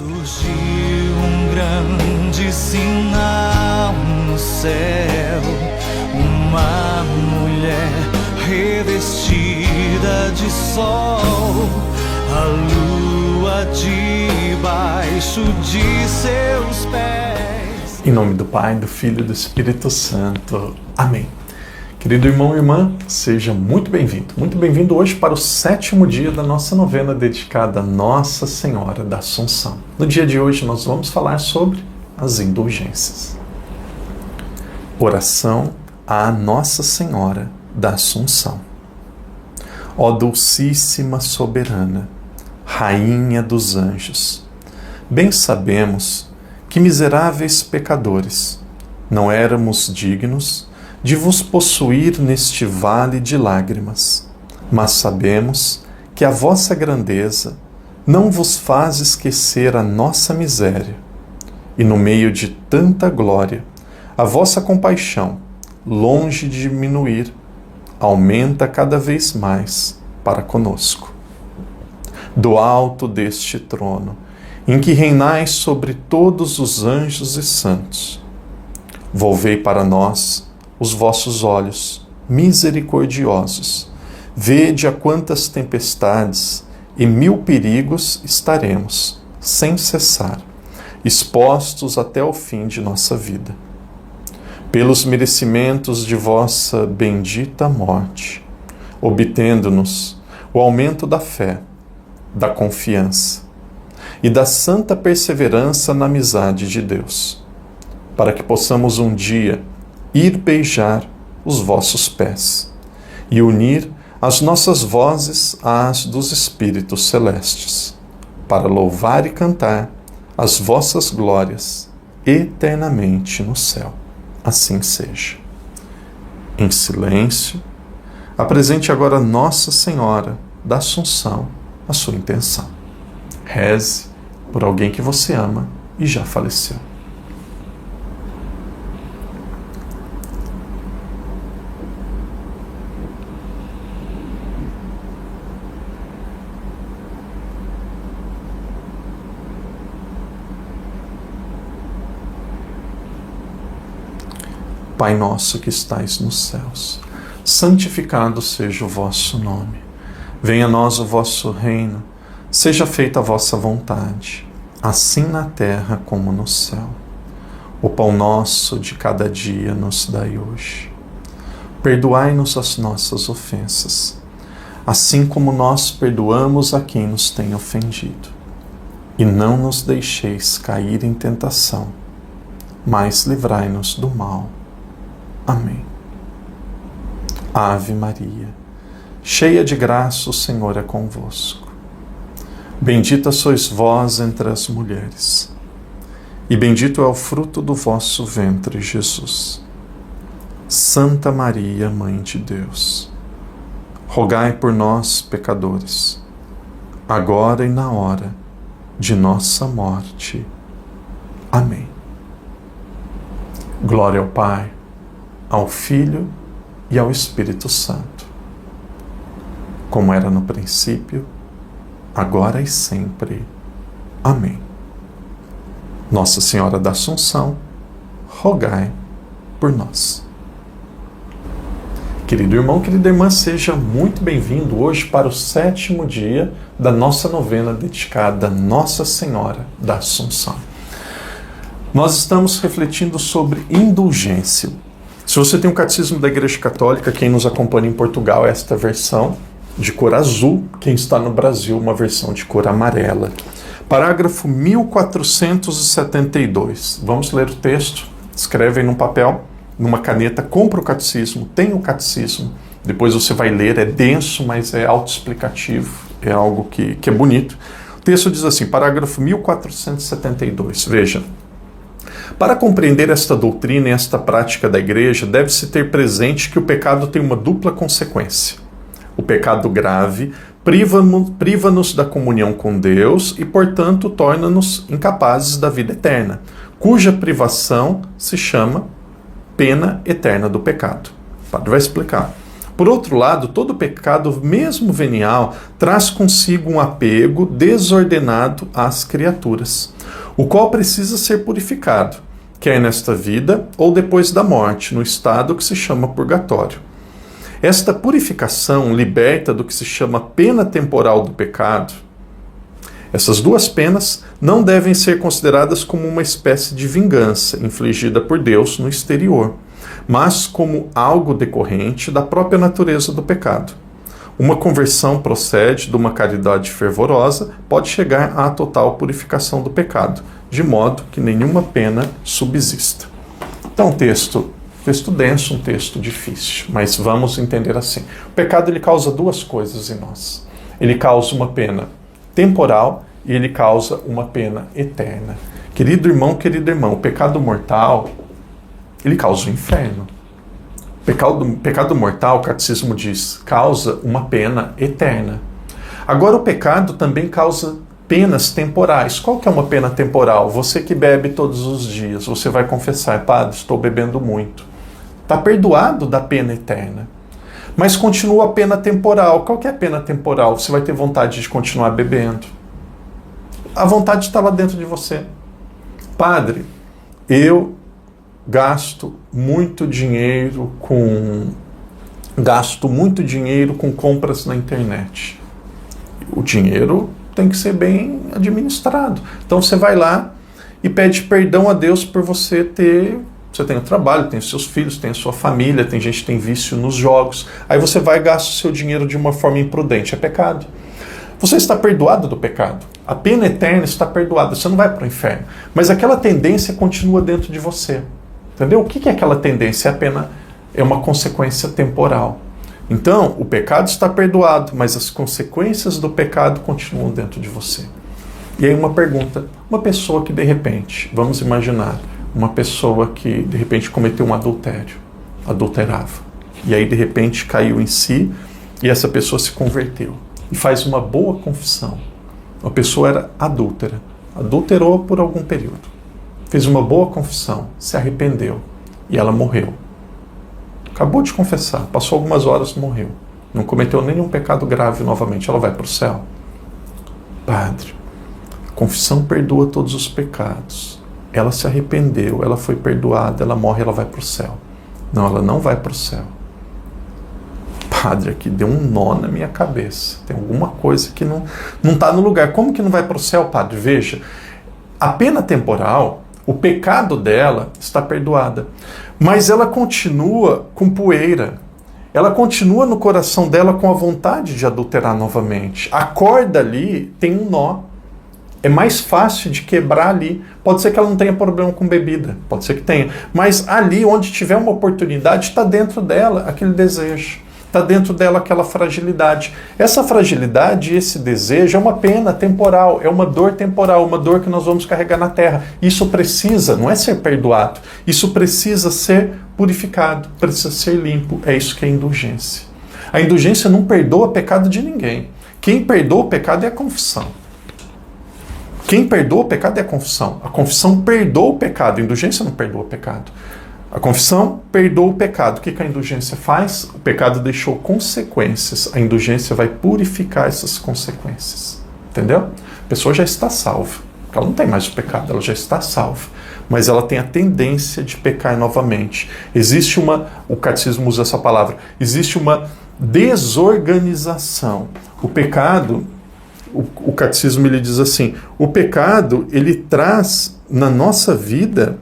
Surgiu um grande sinal no céu, uma mulher revestida de sol, a lua debaixo de seus pés. Em nome do Pai, do Filho e do Espírito Santo. Amém. Querido irmão e irmã, seja muito bem-vindo hoje para o 7º dia da nossa novena dedicada a Nossa Senhora da Assunção. No dia de hoje nós vamos falar sobre as indulgências. Oração à Nossa Senhora da Assunção. Ó Dulcíssima Soberana, Rainha dos Anjos, bem sabemos que miseráveis pecadores não éramos dignos de vos possuir neste vale de lágrimas, mas sabemos que a vossa grandeza não vos faz esquecer a nossa miséria, e no meio de tanta glória, a vossa compaixão, longe de diminuir, aumenta cada vez mais para conosco. Do alto deste trono, em que reinais sobre todos os anjos e santos, volvei para nós os vossos olhos misericordiosos, vede a quantas tempestades e 1000 perigos estaremos, sem cessar, expostos até o fim de nossa vida. Pelos merecimentos de vossa bendita morte, obtendo-nos o aumento da fé, da confiança e da santa perseverança na amizade de Deus, para que possamos um dia ir beijar os vossos pés e unir as nossas vozes às dos Espíritos Celestes, para louvar e cantar as vossas glórias eternamente no céu. Assim seja. Em silêncio, apresente agora a Nossa Senhora da Assunção a sua intenção. Reze por alguém que você ama e já faleceu. Pai nosso que estais nos céus, santificado seja o vosso nome. Venha a nós o vosso reino, seja feita a vossa vontade, assim na terra como no céu. O pão nosso de cada dia nos dai hoje. Perdoai-nos as nossas ofensas, assim como nós perdoamos a quem nos tem ofendido. E não nos deixeis cair em tentação, mas livrai-nos do mal. Amém. Ave Maria, cheia de graça, o Senhor é convosco. Bendita sois vós entre as mulheres, e bendito é o fruto do vosso ventre, Jesus. Santa Maria, Mãe de Deus, rogai por nós, pecadores, agora e na hora de nossa morte. Amém. Glória ao Pai, ao Filho e ao Espírito Santo, como era no princípio, agora e sempre. Amém. Nossa Senhora da Assunção, rogai por nós. Querido irmão, querida irmã, seja muito bem-vindo hoje para o 7º dia da nossa novena dedicada a Nossa Senhora da Assunção. Nós estamos refletindo sobre indulgência. Se você tem um catecismo da Igreja Católica, quem nos acompanha em Portugal, esta versão de cor azul, quem está no Brasil, uma versão de cor amarela. Parágrafo 1472. Vamos ler o texto. Escreve aí num papel, numa caneta, compra o catecismo, tem o catecismo. Depois você vai ler, é denso, mas é autoexplicativo, é algo que é bonito. O texto diz assim, parágrafo 1472. Veja. Para compreender esta doutrina e esta prática da Igreja, deve-se ter presente que o pecado tem uma dupla consequência. O pecado grave priva-nos da comunhão com Deus e, portanto, torna-nos incapazes da vida eterna, cuja privação se chama pena eterna do pecado. O padre vai explicar. O Por outro lado, todo pecado, mesmo venial, traz consigo um apego desordenado às criaturas, o qual precisa ser purificado, quer nesta vida ou depois da morte, no estado que se chama purgatório. Esta purificação liberta do que se chama pena temporal do pecado. Essas duas penas não devem ser consideradas como uma espécie de vingança infligida por Deus no exterior, mas como algo decorrente da própria natureza do pecado. Uma conversão procede de uma caridade fervorosa, pode chegar à total purificação do pecado, de modo que nenhuma pena subsista. Então, texto denso, um texto difícil, mas vamos entender assim. O pecado ele causa duas coisas em nós. Ele causa uma pena temporal e ele causa uma pena eterna. Querido irmão, o pecado mortal, ele causa o inferno. Pecado mortal, o catecismo diz, causa uma pena eterna. Agora o pecado também causa penas temporais. Qual que é uma pena temporal? Você que bebe todos os dias, você vai confessar, padre, estou bebendo muito. Está perdoado da pena eterna. Mas continua a pena temporal. Qual que é a pena temporal? Você vai ter vontade de continuar bebendo. A vontade está lá dentro de você. Padre, eu gasto muito dinheiro com compras na internet. O dinheiro tem que ser bem administrado. Então você vai lá e pede perdão a Deus por você tem o trabalho, tem os seus filhos, tem a sua família, tem gente que tem vício nos jogos. Aí você vai e gasta o seu dinheiro de uma forma imprudente. É pecado. Você está perdoado do pecado. A pena eterna está perdoada. Você não vai para o inferno. Mas aquela tendência continua dentro de você. Entendeu? O que é aquela tendência? É uma consequência temporal. Então, o pecado está perdoado, mas as consequências do pecado continuam dentro de você. E aí uma pergunta. Uma pessoa que de repente, vamos imaginar, uma pessoa que de repente cometeu um adultério, adulterava. E aí de repente caiu em si e essa pessoa se converteu. E faz uma boa confissão. A pessoa era adúltera. Adulterou por algum período. Fez uma boa confissão, se arrependeu e ela morreu. Acabou de confessar, passou algumas horas e morreu. Não cometeu nenhum pecado grave novamente. Ela vai para o céu? Padre, a confissão perdoa todos os pecados. Ela se arrependeu, ela foi perdoada, ela morre, ela vai para o céu. Não, ela não vai para o céu. Padre, aqui deu um nó na minha cabeça. Tem alguma coisa que não está no lugar. Como que não vai para o céu, padre? Veja, a pena temporal, o pecado dela está perdoada, mas ela continua com poeira. Ela continua no coração dela com a vontade de adulterar novamente. A corda ali tem um nó. É mais fácil de quebrar ali. Pode ser que ela não tenha problema com bebida, pode ser que tenha. Mas ali, onde tiver uma oportunidade, está dentro dela aquele desejo. Está dentro dela aquela fragilidade. Essa fragilidade, esse desejo é uma pena temporal, é uma dor temporal, uma dor que nós vamos carregar na terra. Isso precisa, não é ser perdoado, isso precisa ser purificado, precisa ser limpo. É isso que é indulgência. A indulgência não perdoa pecado de ninguém. Quem perdoa o pecado é a confissão. Quem perdoa o pecado é a confissão. A confissão perdoa o pecado, a indulgência não perdoa o pecado. A confissão perdoa o pecado. O que a indulgência faz? O pecado deixou consequências. A indulgência vai purificar essas consequências. Entendeu? A pessoa já está salva. Ela não tem mais o pecado, ela já está salva. Mas ela tem a tendência de pecar novamente. O catecismo usa essa palavra, existe uma desorganização. O pecado, o catecismo ele diz assim, o pecado ele traz na nossa vida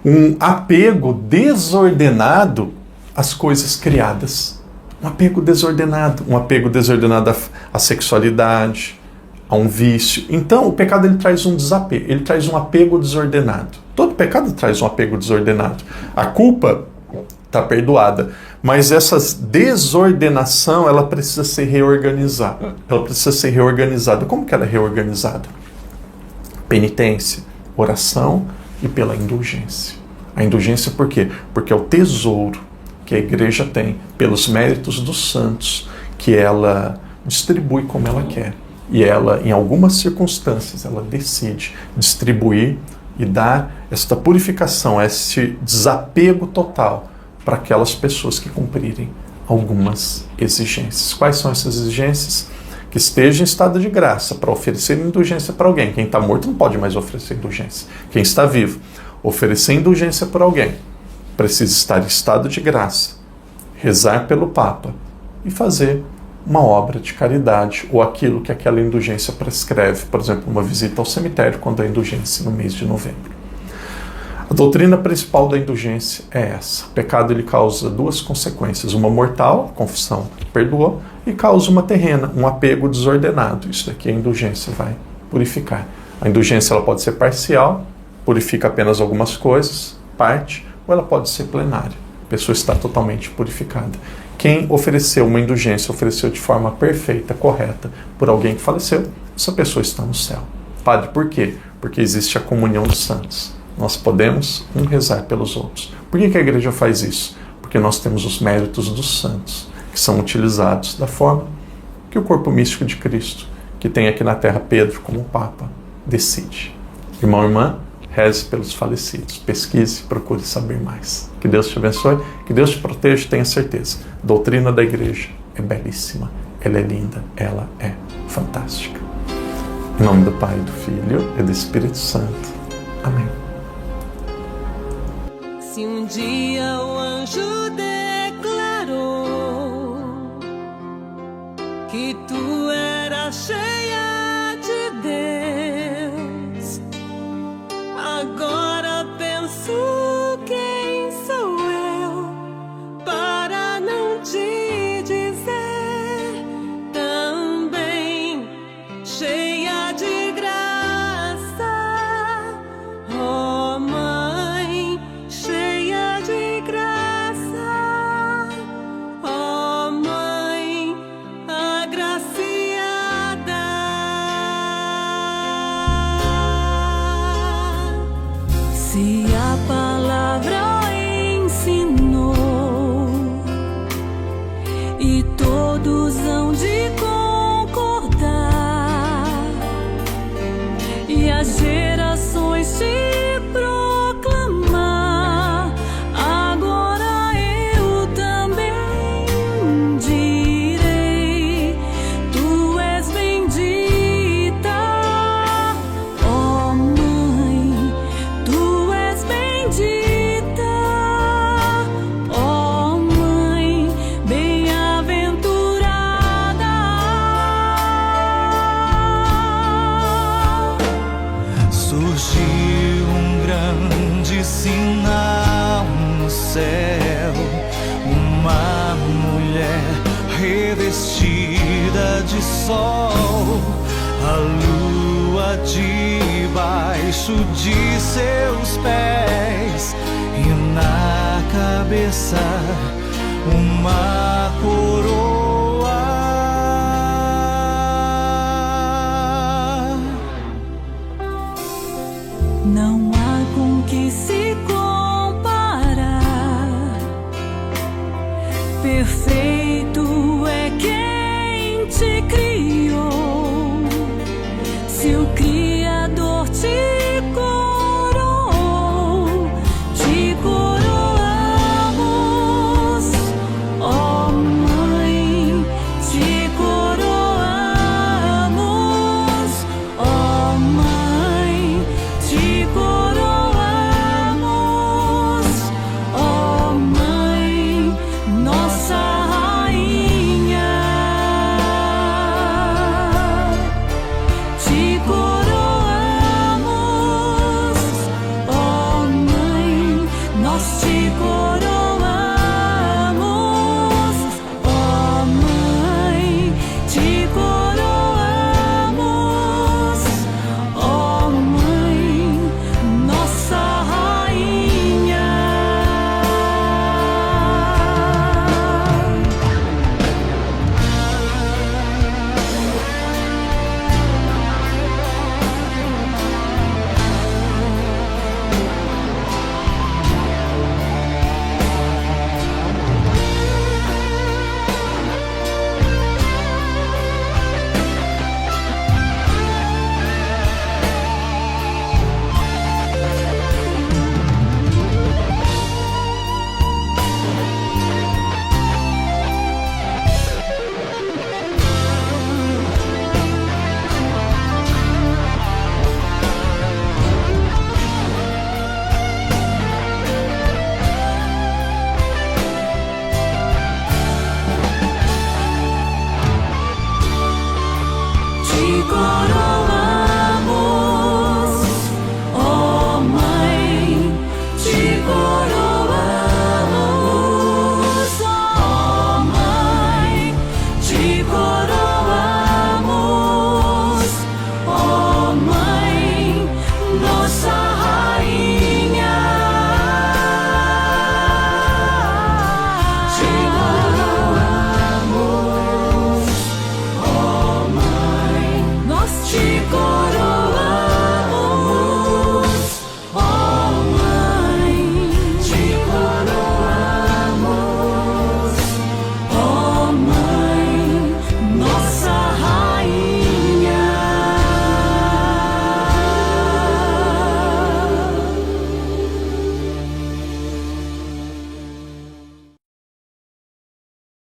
um apego desordenado às coisas criadas. Um apego desordenado à sexualidade, a um vício. Então, o pecado ele traz um desapego, ele traz um apego desordenado. Todo pecado traz um apego desordenado. A culpa está perdoada, mas essa desordenação ela precisa ser reorganizada. Como que ela é reorganizada? Penitência, oração e pela indulgência. A indulgência por quê? Porque é o tesouro que a igreja tem pelos méritos dos santos, que ela distribui como ela quer. E ela, em algumas circunstâncias, ela decide distribuir e dar esta purificação, esse desapego total para aquelas pessoas que cumprirem algumas exigências. Quais são essas exigências? Que esteja em estado de graça para oferecer indulgência para alguém. Quem está morto não pode mais oferecer indulgência. Quem está vivo, oferecer indulgência para alguém, precisa estar em estado de graça, rezar pelo Papa e fazer uma obra de caridade ou aquilo que aquela indulgência prescreve, por exemplo, uma visita ao cemitério quando há indulgência no mês de novembro. A doutrina principal da indulgência é essa. O pecado ele causa duas consequências. Uma mortal, a confissão perdoou, e causa uma terrena, um apego desordenado. Isso daqui a indulgência vai purificar. A indulgência ela pode ser parcial, purifica apenas algumas coisas, parte, ou ela pode ser plenária. A pessoa está totalmente purificada. Quem ofereceu uma indulgência, ofereceu de forma perfeita, correta, por alguém que faleceu, essa pessoa está no céu. Padre, por quê? Porque existe a comunhão dos santos. Nós podemos rezar pelos outros. Por que a igreja faz isso? Porque nós temos os méritos dos santos, que são utilizados da forma que o corpo místico de Cristo, que tem aqui na terra Pedro como Papa, decide. Irmão e irmã, reze pelos falecidos. Pesquise, procure saber mais. Que Deus te abençoe, que Deus te proteja, tenha certeza. A doutrina da igreja é belíssima, ela é linda, ela é fantástica. Em nome do Pai, do Filho e do Espírito Santo. Amém. Se um dia o anjo declarou que tu eras cheia de Deus, agora penso quem sou eu para não te dizer também cheia de graça, ó Mãe, cheia de graça, ó Mãe agraciada. Se a palavra ensinou e todos hão de concordar, e as gerações te proclamar, agora eu também direi: tu és bendita, ó Mãe, tu és bendita, ó Mãe bem-aventurada. Surgiu um grande sinal no céu, uma mulher revestida de sol, a lua debaixo de seus pés e na cabeça uma coroa. Não há com que se comparar, perfeito é quem te criou. Se o Cristo